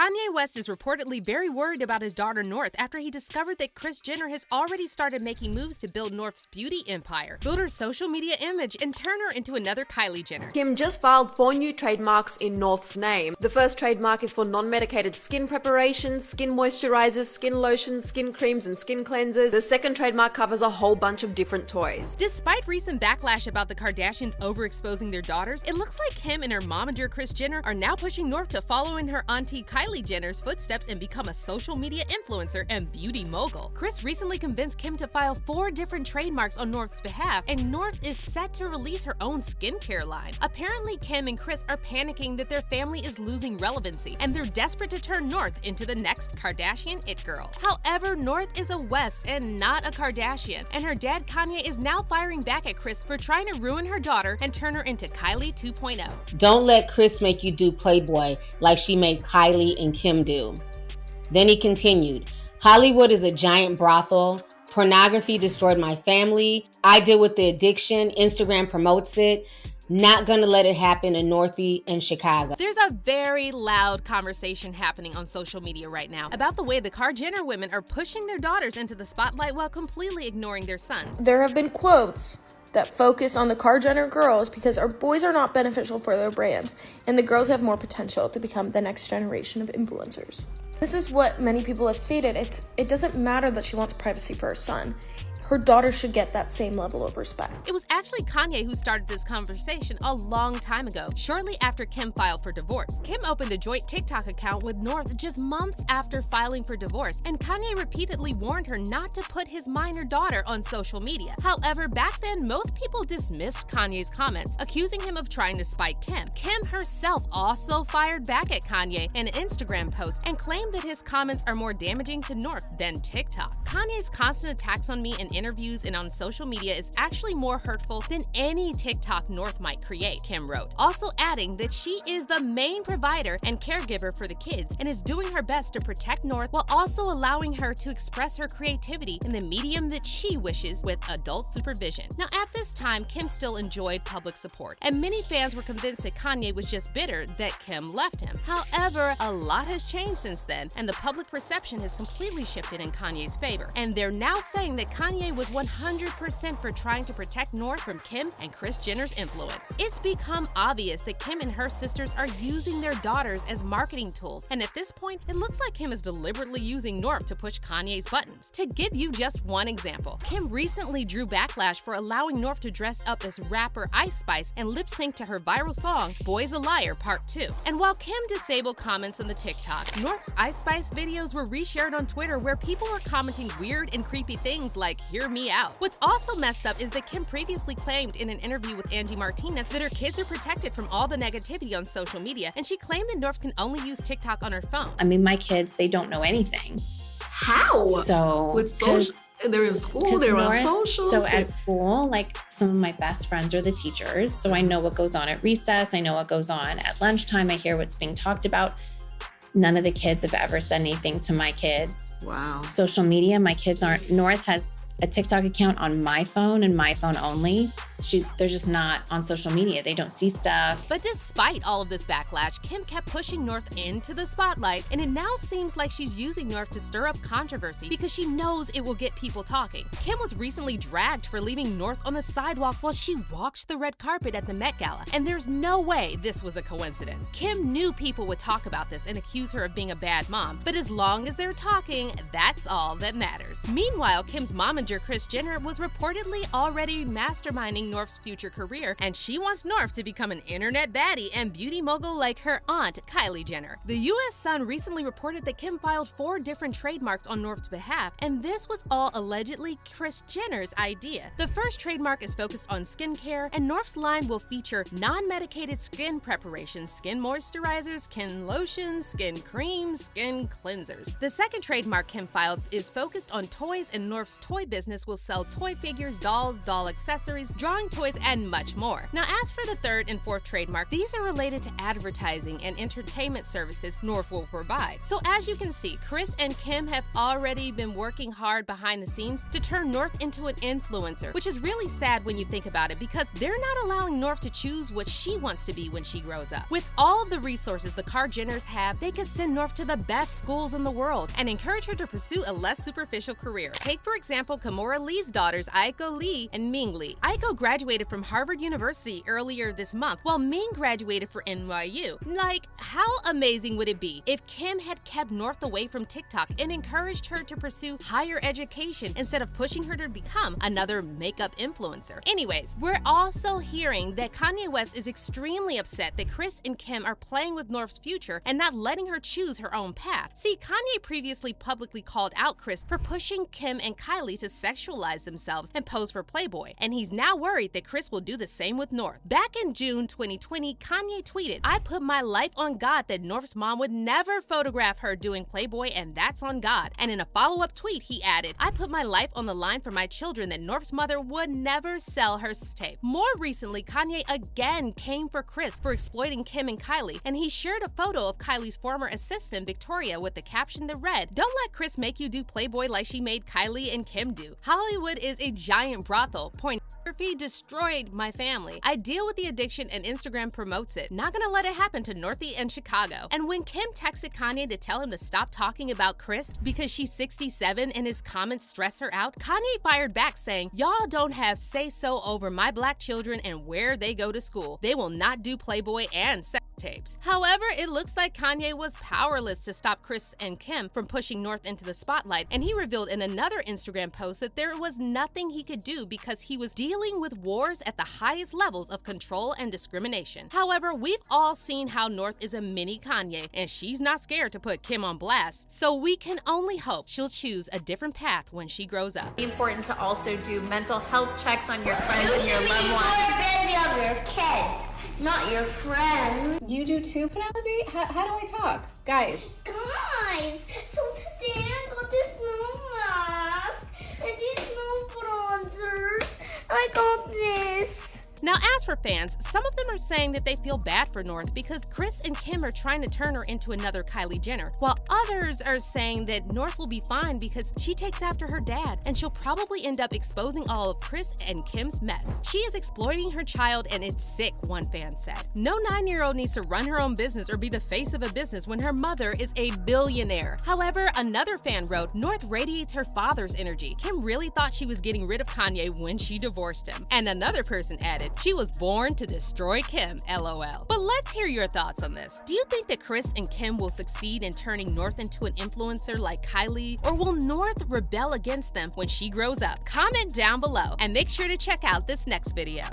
Kanye West is reportedly very worried about his daughter North after he discovered that Kris Jenner has already started making moves to build North's beauty empire, build her social media image, and turn her into another Kylie Jenner. Kim just filed 4 new trademarks in North's name. The first trademark is for non-medicated skin preparations, skin moisturizers, skin lotions, skin creams, and skin cleansers. The second trademark covers a whole bunch of different toys. Despite recent backlash about the Kardashians overexposing their daughters, it looks like Kim and her momager Kris Jenner are now pushing North to follow in her auntie Kylie Jenner's footsteps and become a social media influencer and beauty mogul. Kris recently convinced Kim to file 4 different trademarks on North's behalf, and North is set to release her own skincare line. Apparently, Kim and Kris are panicking that their family is losing relevancy, and they're desperate to turn North into the next Kardashian it girl. However, North is a West and not a Kardashian, and her dad Kanye is now firing back at Kris for trying to ruin her daughter and turn her into Kylie 2.0. Don't let Kris make you do Playboy like she made Kylie and Kim do. Then he continued, Hollywood is a giant brothel. Pornography destroyed my family. I deal with the addiction. Instagram promotes it. Not gonna let it happen in Northie and Chicago. There's a very loud conversation happening on social media right now about the way the Kar Jenner women are pushing their daughters into the spotlight while completely ignoring their sons. There have been quotes that focus on the Kar Jenner girls because our boys are not beneficial for their brands, and the girls have more potential to become the next generation of influencers. This is what many people have stated. It doesn't matter that she wants privacy for her son. Her daughter should get that same level of respect. It was actually Kanye who started this conversation a long time ago, shortly after Kim filed for divorce. Kim opened a joint TikTok account with North just months after filing for divorce, and Kanye repeatedly warned her not to put his minor daughter on social media. However, back then, most people dismissed Kanye's comments, accusing him of trying to spite Kim. Kim herself also fired back at Kanye in an Instagram post and claimed that his comments are more damaging to North than TikTok. Kanye's constant attacks on me in interviews and on social media is actually more hurtful than any TikTok North might create, Kim wrote, also adding that she is the main provider and caregiver for the kids and is doing her best to protect North while also allowing her to express her creativity in the medium that she wishes with adult supervision. Now, at this time, Kim still enjoyed public support, and many fans were convinced that Kanye was just bitter that Kim left him. However, a lot has changed since then, and the public perception has completely shifted in Kanye's favor, and they're now saying that Kanye was 100% for trying to protect North from Kim and Kris Jenner's influence. It's become obvious that Kim and her sisters are using their daughters as marketing tools, and at this point, it looks like Kim is deliberately using North to push Kanye's buttons. To give you just one example, Kim recently drew backlash for allowing North to dress up as rapper Ice Spice and lip sync to her viral song, Boy's a Liar Part 2. And while Kim disabled comments on the TikTok, North's Ice Spice videos were reshared on Twitter where people were commenting weird and creepy things like, "Hear me out." What's also messed up is that Kim previously claimed in an interview with Angie Martinez that her kids are protected from all the negativity on social media, and she claimed that North can only use TikTok on her phone. I mean, my kids, they don't know anything. How? So, with social, they're in school, they're on social. So at school, like some of my best friends are the teachers. So I know what goes on at recess. I know what goes on at lunchtime. I hear what's being talked about. None of the kids have ever said anything to my kids. Wow. Social media, my kids aren't. North has a TikTok account on my phone and my phone only. They're just not on social media. They don't see stuff. But despite all of this backlash, Kim kept pushing North into the spotlight, and it now seems like she's using North to stir up controversy because she knows it will get people talking. Kim was recently dragged for leaving North on the sidewalk while she walked the red carpet at the Met Gala, and there's no way this was a coincidence. Kim knew people would talk about this and accuse her of being a bad mom, but as long as they're talking, that's all that matters. Meanwhile, Kim's momager Kris Jenner was reportedly already masterminding North's future career, and she wants North to become an internet baddie and beauty mogul like her aunt, Kylie Jenner. The U.S. Sun recently reported that Kim filed 4 different trademarks on North's behalf, and this was all allegedly Kris Jenner's idea. The first trademark is focused on skincare, and North's line will feature non-medicated skin preparations, skin moisturizers, skin lotions, skin creams, skin cleansers. The second trademark Kim filed is focused on toys and North's toy business business will sell toy figures, dolls, doll accessories, drawing toys, and much more. Now, as for the third and fourth trademark, these are related to advertising and entertainment services North will provide. So as you can see, Kris and Kim have already been working hard behind the scenes to turn North into an influencer, which is really sad when you think about it because they're not allowing North to choose what she wants to be when she grows up. With all of the resources the Kar-Jenners have, they could send North to the best schools in the world and encourage her to pursue a less superficial career. Take, for example, Kimora Lee's daughters, Aiko Lee and Ming Lee. Aiko graduated from Harvard University earlier this month, while Ming graduated for NYU. Like, how amazing would it be if Kim had kept North away from TikTok and encouraged her to pursue higher education instead of pushing her to become another makeup influencer? Anyways, we're also hearing that Kanye West is extremely upset that Kris and Kim are playing with North's future and not letting her choose her own path. See, Kanye previously publicly called out Kris for pushing Kim and Kylie to sexualize themselves and pose for Playboy, and he's now worried that Kris will do the same with North. Back in June 2020, Kanye tweeted, "I put my life on God that North's mom would never photograph her doing Playboy, and that's on God." And in a follow-up tweet, he added, "I put my life on the line for my children that North's mother would never sell her tape." More recently, Kanye again came for Kris for exploiting Kim and Kylie, and he shared a photo of Kylie's former assistant, Victoria, with the caption that read, "Don't let Kris make you do Playboy like she made Kylie and Kim do. Hollywood is a giant brothel. Pornography destroyed my family. I deal with the addiction and Instagram promotes it. Not gonna let it happen to Northie and Chicago." And when Kim texted Kanye to tell him to stop talking about Kris because she's 67 and his comments stress her out, Kanye fired back saying, "Y'all don't have say-so over my black children and where they go to school. They will not do Playboy and sex tapes." However, it looks like Kanye was powerless to stop Kris and Kim from pushing North into the spotlight, and he revealed in another Instagram post that there was nothing he could do because he was dealing with wars at the highest levels of control and discrimination. However, we've all seen how North is a mini Kanye, and she's not scared to put Kim on blast, so we can only hope she'll choose a different path when she grows up. It's important to also do mental health checks on your friends and your loved ones. On your kids, not your friends. You do too, Penelope? How do I talk? Guys, So today I got this new mask and these new bronzers. I got this. Now, as for fans, some of them are saying that they feel bad for North because Kris and Kim are trying to turn her into another Kylie Jenner, while others are saying that North will be fine because she takes after her dad and she'll probably end up exposing all of Kris and Kim's mess. She is exploiting her child and it's sick, one fan said. No 9-year-old needs to run her own business or be the face of a business when her mother is a billionaire. However, another fan wrote, "North radiates her father's energy. Kim really thought she was getting rid of Kanye when she divorced him." And another person added, "She was born to destroy Kim, LOL." But let's hear your thoughts on this. Do you think that Kris and Kim will succeed in turning North into an influencer like Kylie? Or will North rebel against them when she grows up? Comment down below and make sure to check out this next video.